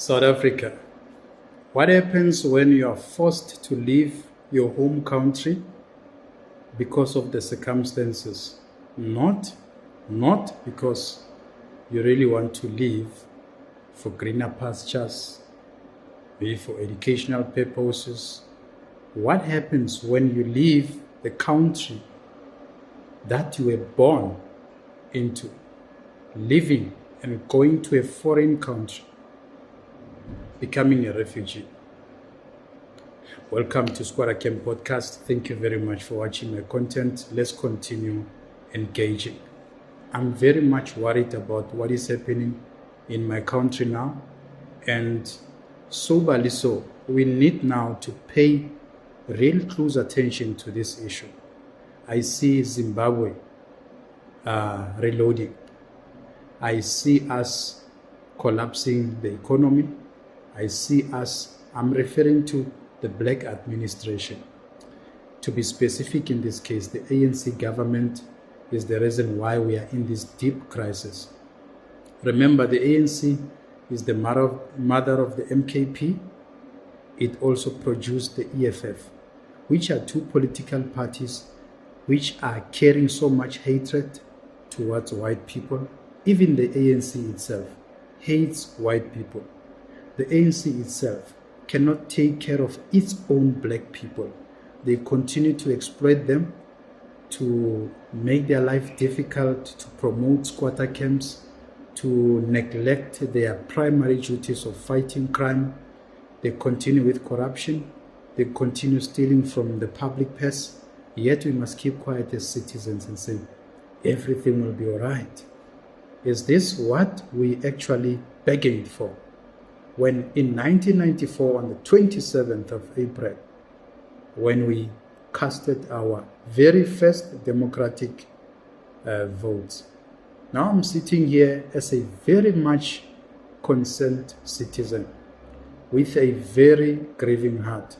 South Africa. What happens when you are forced to leave your home country because of the circumstances? Not because you really want to leave for greener pastures, maybe for educational purposes. What happens when you leave the country that you were born into, living and going to a foreign country, becoming a refugee? Welcome to Squatter Camp Podcast. Thank you very much for watching my content. Let's continue engaging. I'm very much worried about what is happening in my country now, and soberly so, we need now to pay real close attention to this issue. I see Zimbabwe reloading. I see us collapsing the economy. I see us, I'm referring to the black administration. To be specific in this case, the ANC government is the reason why we are in this deep crisis. Remember, the ANC is the mother of the MKP. It also produced the EFF, which are two political parties which are carrying so much hatred towards white people. Even the ANC itself hates white people. The ANC itself cannot take care of its own black people. They continue to exploit them, to make their life difficult, to promote squatter camps, to neglect their primary duties of fighting crime. They continue with corruption. They continue stealing from the public purse. Yet we must keep quiet as citizens and say, everything will be all right. Is this what we actually begging for? When in 1994, on the 27th of April, when we casted our very first democratic votes. Now I'm sitting here as a very much concerned citizen with a very grieving heart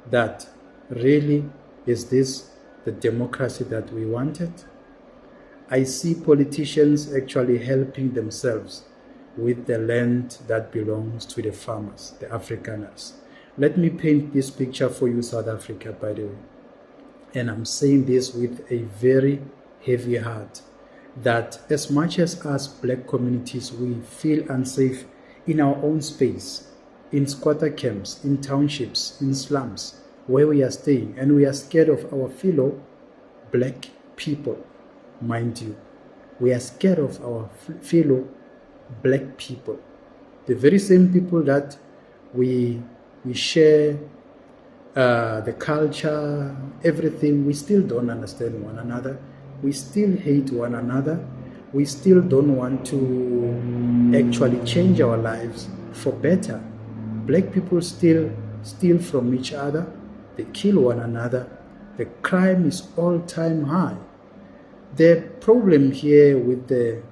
that really, is this the democracy that we wanted? I see politicians actually helping themselves with the land that belongs to the farmers, the Afrikaners. Let me paint this picture for you, South Africa, by the way. And I'm saying this with a very heavy heart, that as much as us black communities, we feel unsafe in our own space, in squatter camps, in townships, in slums, where we are staying, and we are scared of our fellow black people, mind you. We are scared of our fellow black people, the very same people that we share the culture, everything. We still don't understand one another. We still hate one another. We still don't want to actually change our lives for better. Black people still steal from each other. They kill one another. The crime is all-time high. The problem here with the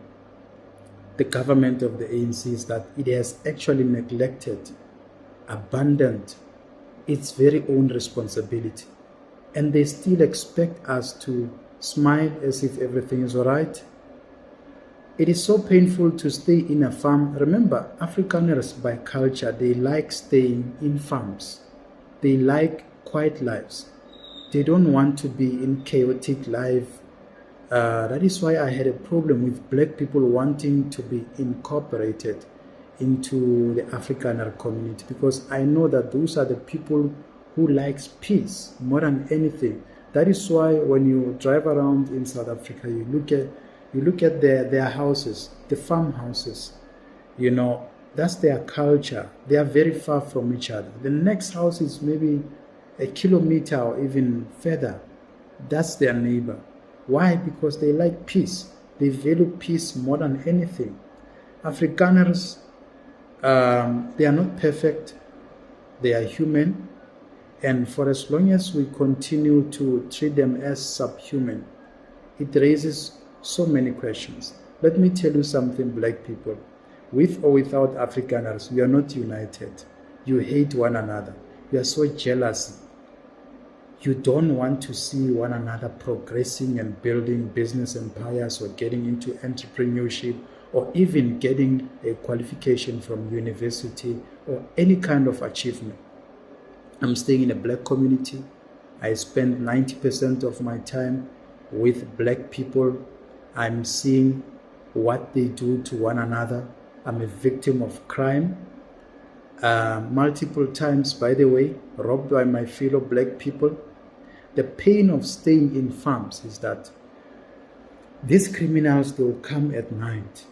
government of the ANC is that it has actually neglected, abandoned its very own responsibility. And they still expect us to smile as if everything is all right. It is so painful to stay in a farm. Remember, Afrikaners by culture, they like staying in farms. They like quiet lives. They don't want to be in chaotic life. That is why I had a problem with black people wanting to be incorporated into the Afrikaner community, because I know that those are the people who likes peace more than anything. That is why when you drive around in South Africa, you look at their houses, the farmhouses. You know, that's their culture. They are very far from each other. The next house is maybe a kilometer or even further. That's their neighbor. Why? Because they like peace. They value peace more than anything. Afrikaners, they are not perfect. They are human. And for as long as we continue to treat them as subhuman, it raises so many questions. Let me tell you something, black people. With or without Afrikaners, you are not united. You hate one another. You are so jealous. You don't want to see one another progressing and building business empires or getting into entrepreneurship or even getting a qualification from university or any kind of achievement. I'm staying in a black community. I spend 90% of my time with black people. I'm seeing what they do to one another. I'm a victim of crime. Multiple times, by the way, robbed by my fellow black people. The pain of staying in farms is that these criminals, they will come at night,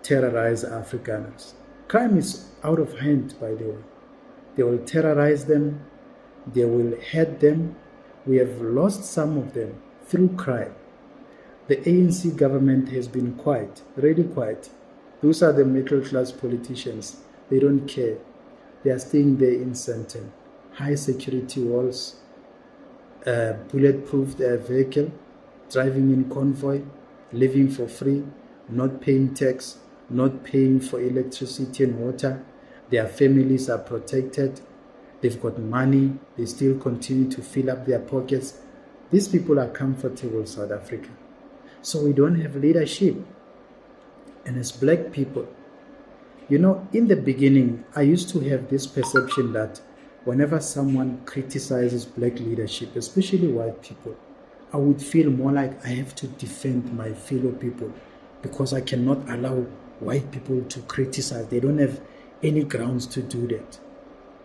terrorize Afrikaners. Crime is out of hand, by the way. They will terrorize them. They will hurt them. We have lost some of them through crime. The ANC government has been quiet, really quiet. Those are the middle class politicians. They don't care. They are staying there in Sandton. High security walls, bulletproof vehicle, driving in convoy, living for free, not paying tax, not paying for electricity and water. Their families are protected. They've got money. They still continue to fill up their pockets. These people are comfortable, South Africa. So we don't have leadership. And as black people, you know, in the beginning, I used to have this perception that whenever someone criticizes black leadership, especially white people, I would feel more like I have to defend my fellow people because I cannot allow white people to criticize. They don't have any grounds to do that.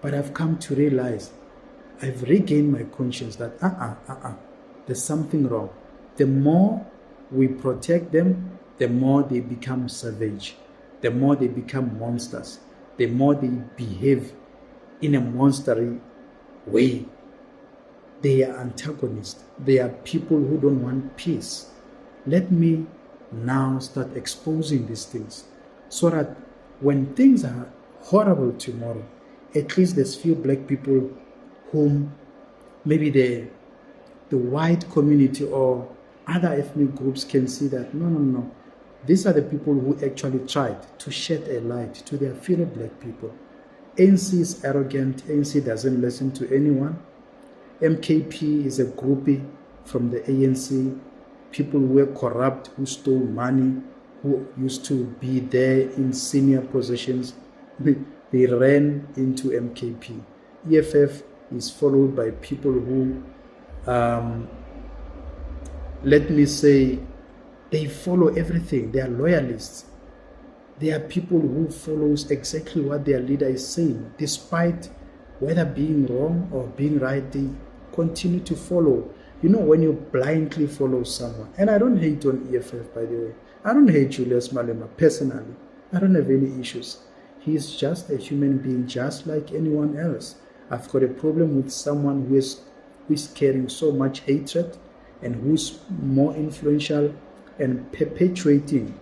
But I've come to realize, I've regained my conscience that there's something wrong. The more we protect them, the more they become savage, the more they become monsters, the more they behave in a monstery way. They are antagonists. They are people who don't want peace. Let me now start exposing these things so that when things are horrible tomorrow, at least there's few black people whom maybe the white community or other ethnic groups can see that no. These are the people who actually tried to shed a light to their fellow black people. ANC is arrogant. ANC doesn't listen to anyone. MKP is a groupie from the ANC. People who were corrupt, who stole money, who used to be there in senior positions. They ran into MKP. EFF is followed by people who, let me say, they follow everything. They are loyalists. They are people who follows exactly what their leader is saying. Despite whether being wrong or being right, they continue to follow. You know, when you blindly follow someone, and I don't hate on EFF, by the way. I don't hate Julius Malema personally. I don't have any issues. He's just a human being, just like anyone else. I've got a problem with someone who is carrying so much hatred and who's more influential and perpetuating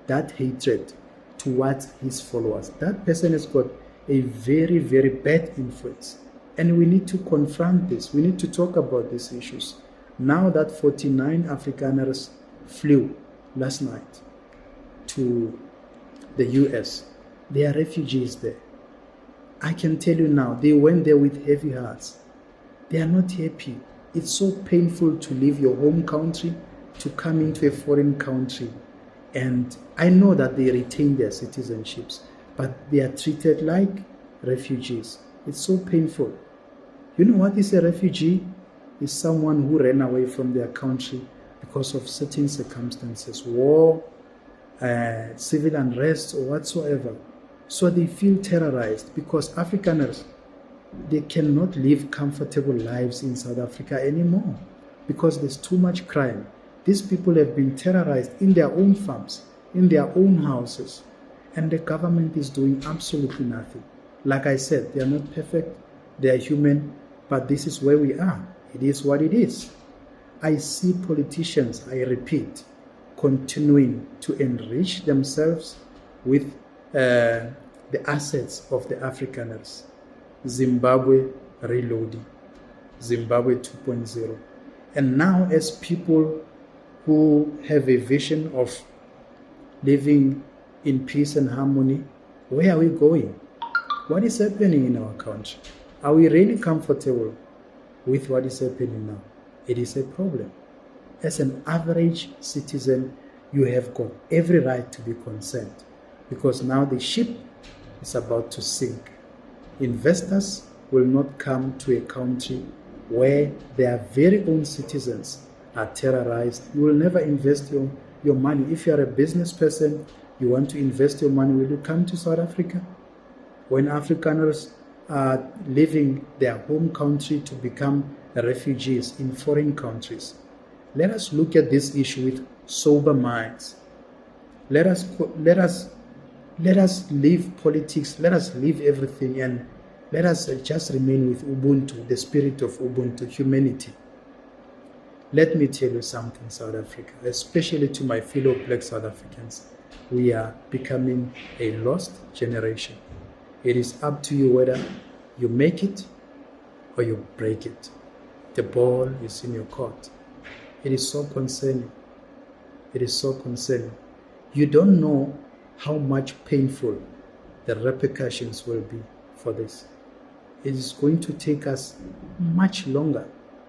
that hatred towards his followers. That person has got a very, very bad influence. And we need to confront this. We need to talk about these issues. Now that 49 Afrikaners flew last night to the US, they are refugees there. I can tell you now, they went there with heavy hearts. They are not happy. It's so painful to leave your home country to come into a foreign country. And I know that they retain their citizenships, but they are treated like refugees. It's so painful. You know what is a refugee? Is someone who ran away from their country because of certain circumstances, war, civil unrest, or whatsoever. So they feel terrorized because Afrikaners, they cannot live comfortable lives in South Africa anymore because there's too much crime. These people have been terrorized in their own farms, in their own houses, and the government is doing absolutely nothing. Like I said, they are not perfect, they are human, but this is where we are. It is what it is. I see politicians, I repeat, continuing to enrich themselves with the assets of the Afrikaners. Zimbabwe reloading, Zimbabwe 2.0. And now as people who have a vision of living in peace and harmony, where are we going? What is happening in our country? Are we really comfortable with what is happening now? It is a problem. As an average citizen, You have got every right to be concerned, because now the ship is about to sink. Investors will not come to a country where their very own citizens are terrorized. You will never invest your money. If you are a business person, you want to invest your money, will you come to South Africa? When Afrikaners are leaving their home country to become refugees in foreign countries, let us look at this issue with sober minds. Let us leave politics, let us leave everything, and let us just remain with Ubuntu, the spirit of Ubuntu, humanity. Let me tell you something, South Africa, especially to my fellow Black South Africans. We are becoming a lost generation. It is up to you whether you make it or you break it. The ball is in your court. It is so concerning. It is so concerning. You don't know how much painful the repercussions will be for this. It is going to take us much longer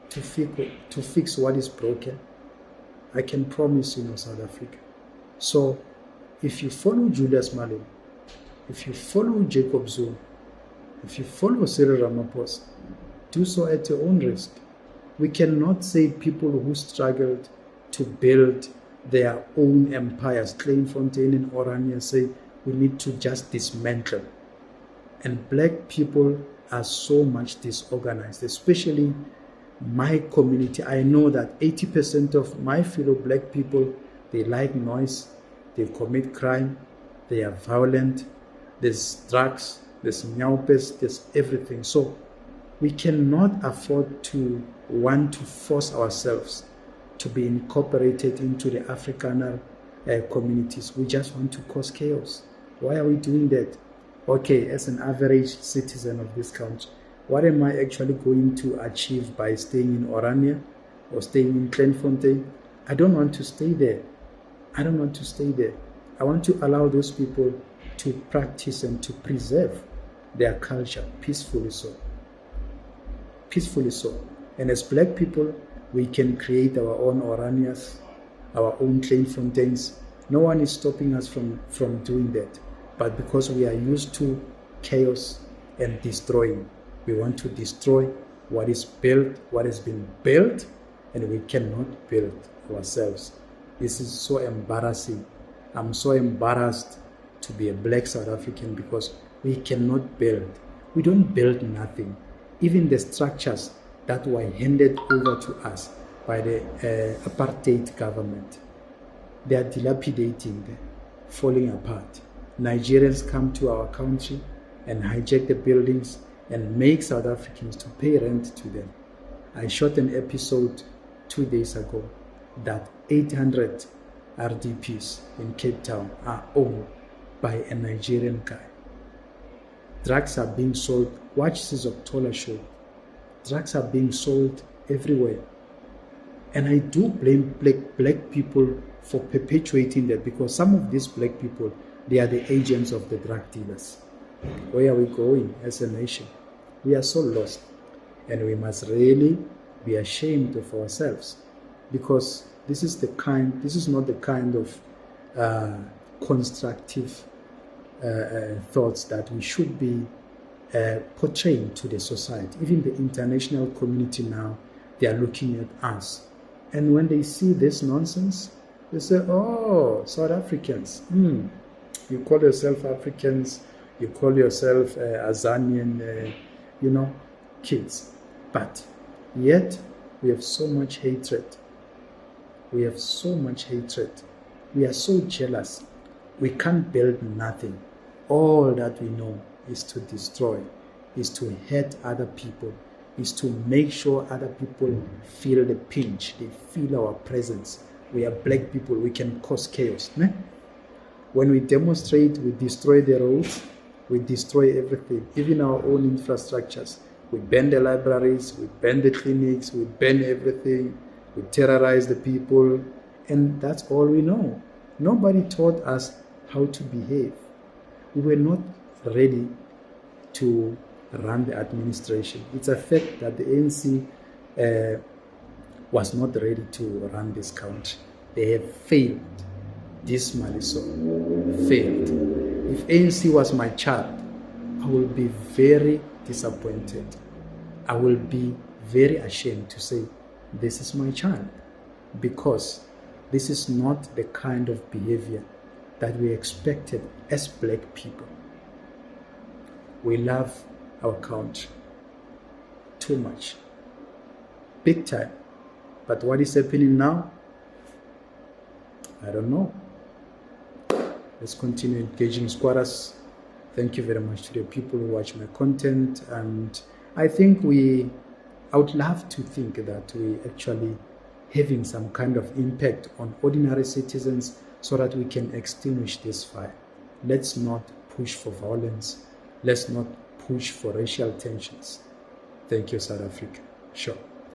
to fix what is broken. I can promise you, South Africa. So, if you follow Julius Malema, if you follow Jacob Zuma, if you follow Cyril Ramaphosa, do so at your own risk. We cannot say people who struggled to build their own empires, Kleinfontein and Orania, say we need to just dismantle. And Black people are so much disorganized, especially my community. I know that 80% of my fellow Black people, they like noise, they commit crime, they are violent, there's drugs, there's nyaupes, there's everything. So we cannot afford to want to force ourselves to be incorporated into the Afrikaner communities. We just want to cause chaos. Why are we doing that? Okay, as an average citizen of this country, what am I actually going to achieve by staying in Orania or staying in Kleinfontein? I don't want to stay there. I don't want to stay there. I want to allow those people to practice and to preserve their culture peacefully so. Peacefully so. And as Black people, we can create our own Oranias, our own Kleinfonteins. No one is stopping us from doing that. But because we are used to chaos and destroying, we want to destroy what is built, what has been built, and we cannot build ourselves. This is so embarrassing. I'm so embarrassed to be a Black South African because we cannot build. We don't build nothing. Even the structures that were handed over to us by the apartheid government, they are dilapidating, they're falling apart. Nigerians come to our country and hijack the buildings and make South Africans to pay rent to them. I shot an episode 2 days ago that 800 RDPs in Cape Town are owned by a Nigerian guy. Drugs are being sold. Watch Sizokuthola show. Drugs are being sold everywhere. And I do blame black people for perpetuating that, because some of these Black people, they are the agents of the drug dealers. Where are we going as a nation? We are so lost. And we must really be ashamed of ourselves, because this is not the kind of constructive thoughts that we should be portraying to the society. Even the international community now, they are looking at us. And when they see this nonsense, they say, oh, South Africans, you call yourself Africans, you call yourself Azanian, kids. But yet, we have so much hatred. We have so much hatred. We are so jealous. We can't build nothing. All that we know is to destroy, is to hurt other people, is to make sure other people feel the pinch, they feel our presence. We are Black people, we can cause chaos. Ne? When we demonstrate, we destroy the roads, we destroy everything, even our own infrastructures. We ban the libraries, we ban the clinics, we ban everything, we terrorize the people, and that's all we know. Nobody taught us how to behave. We were not ready to run the administration. It's a fact that the ANC was not ready to run this country. They have failed. dismally so, failed. If ANC was my child, I will be very disappointed. I will be very ashamed to say, this is my child, because this is not the kind of behavior that we expected as black people. We love our country too much, big time. But what is happening now? I don't know. Let's continue engaging squatters. Thank you very much to the people who watch my content. And I think I would love to think that we actually having some kind of impact on ordinary citizens so that we can extinguish this fire. Let's not push for violence. Let's not push for racial tensions. Thank you, South Africa. Sure.